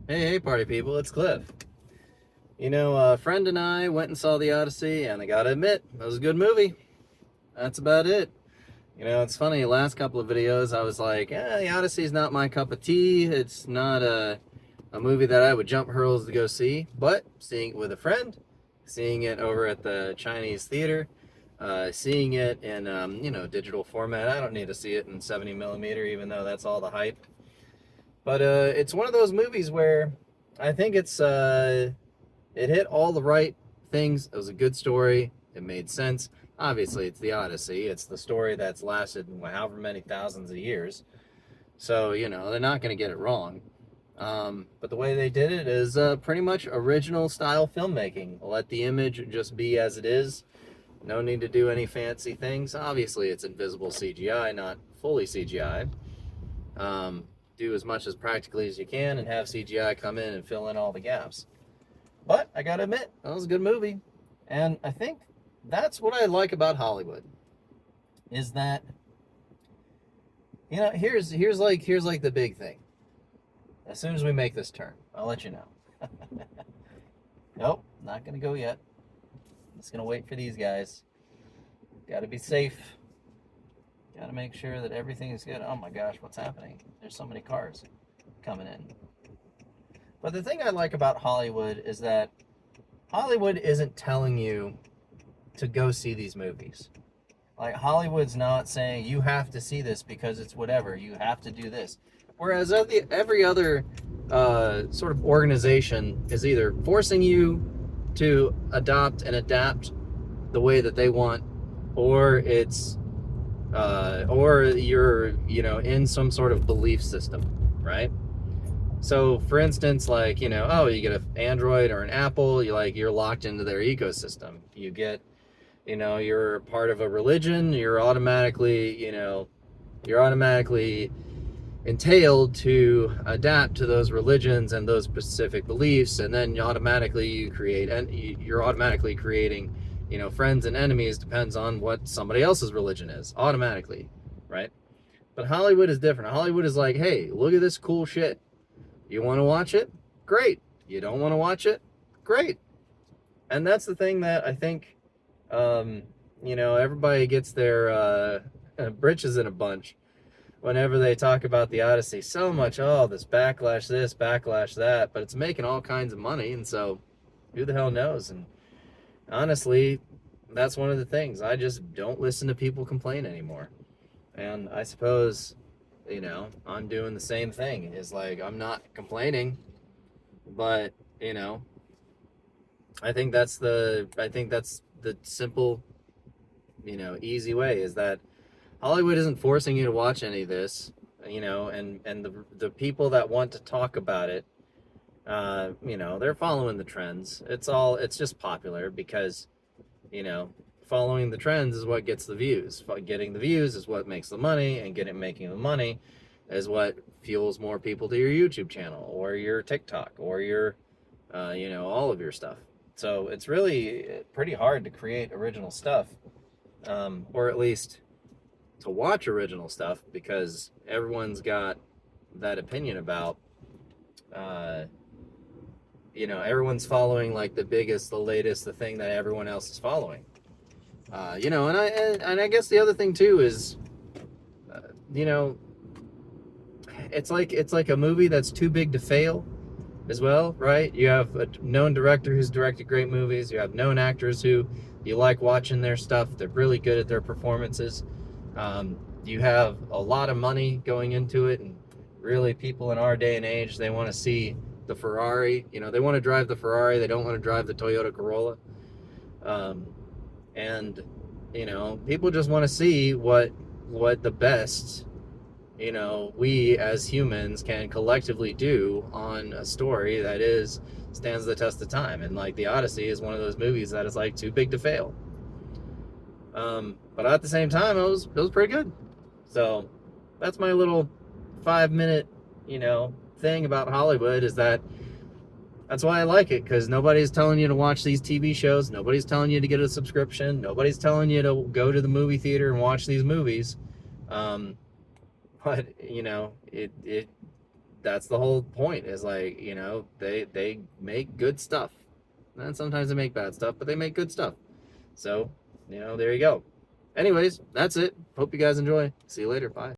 Hey, party people, it's Cliff. You know, a friend and I went and saw the Odyssey, and I gotta admit, it was a good movie. That's about it. You know, it's funny, last couple of videos I was like, the Odyssey's not my cup of tea. It's not a movie that I would jump hurdles to go see, but seeing it with a friend, seeing it over at the Chinese theater, seeing it in, digital format. I don't need to see it in 70 millimeter, even though that's all the hype. But it's one of those movies where I think it hit all the right things. It was a good story. It made sense. Obviously, it's the Odyssey. It's the story that's lasted however many thousands of years. So, they're not going to get it wrong. But the way they did it is pretty much original style filmmaking. Let the image just be as it is. No need to do any fancy things. Obviously, it's invisible CGI, not fully CGI. Do as much as practically as you can and have CGI come in and fill in all the gaps. But I gotta admit, that was a good movie. And I think that's what I like about Hollywood. Is that here's like the big thing. As soon as we make this turn, I'll let you know. Nope, not gonna go yet. Just gonna wait for these guys. Gotta be safe. Gotta make sure that everything is good. Oh my gosh, what's happening? There's so many cars coming in. But the thing I like about Hollywood is that Hollywood isn't telling you to go see these movies. Like, Hollywood's not saying you have to see this because it's whatever, you have to do this. Whereas every other sort of organization is either forcing you to adopt and adapt the way that they want, or or you're, in some sort of belief system, right? So, for instance, like, you get an Android or an Apple, you're locked into their ecosystem. You get, you're part of a religion, you're automatically entailed to adapt to those religions and those specific beliefs, and then automatically you're automatically creating, friends and enemies depends on what somebody else's religion is, automatically, right? But Hollywood is different. Hollywood is like, hey, look at this cool shit. You want to watch it? Great. You don't want to watch it? Great. And that's the thing that I think, everybody gets their britches in a bunch whenever they talk about the Odyssey. So much, this, backlash that, but it's making all kinds of money, and so who the hell knows? And honestly, that's one of the things. I just don't listen to people complain anymore. And I suppose, I'm doing the same thing. Is like, I'm not complaining, but, I think that's the simple, easy way, is that Hollywood isn't forcing you to watch any of this, and the people that want to talk about it, they're following the trends. It's just popular because, following the trends is what gets the views. Getting the views is what makes the money, and making the money is what fuels more people to your YouTube channel or your TikTok or your, all of your stuff. So it's really pretty hard to create original stuff, or at least to watch original stuff, because everyone's got that opinion about, everyone's following like the biggest, the latest, the thing that everyone else is following. And I guess the other thing too is, you know, it's like a movie that's too big to fail as well, right? You have a known director who's directed great movies. You have known actors who you like watching their stuff. They're really good at their performances. You have a lot of money going into it, and really, people in our day and age, they want to see the Ferrari. They want to drive the Ferrari. They don't want to drive the Toyota Corolla. And people just want to see what the best, we as humans can collectively do on a story that stands the test of time. And like the Odyssey is one of those movies that is like too big to fail. But at the same time, it was pretty good. So that's my little 5-minute, thing about Hollywood, is that's why I like it, because nobody's telling you to watch these TV shows. Nobody's telling you to get a subscription. Nobody's telling you to go to the movie theater and watch these movies. But, that's the whole point, is like, you know, they make good stuff. And sometimes they make bad stuff, but they make good stuff. So, you know, there you go. Anyways, that's it. Hope you guys enjoy. See you later. Bye.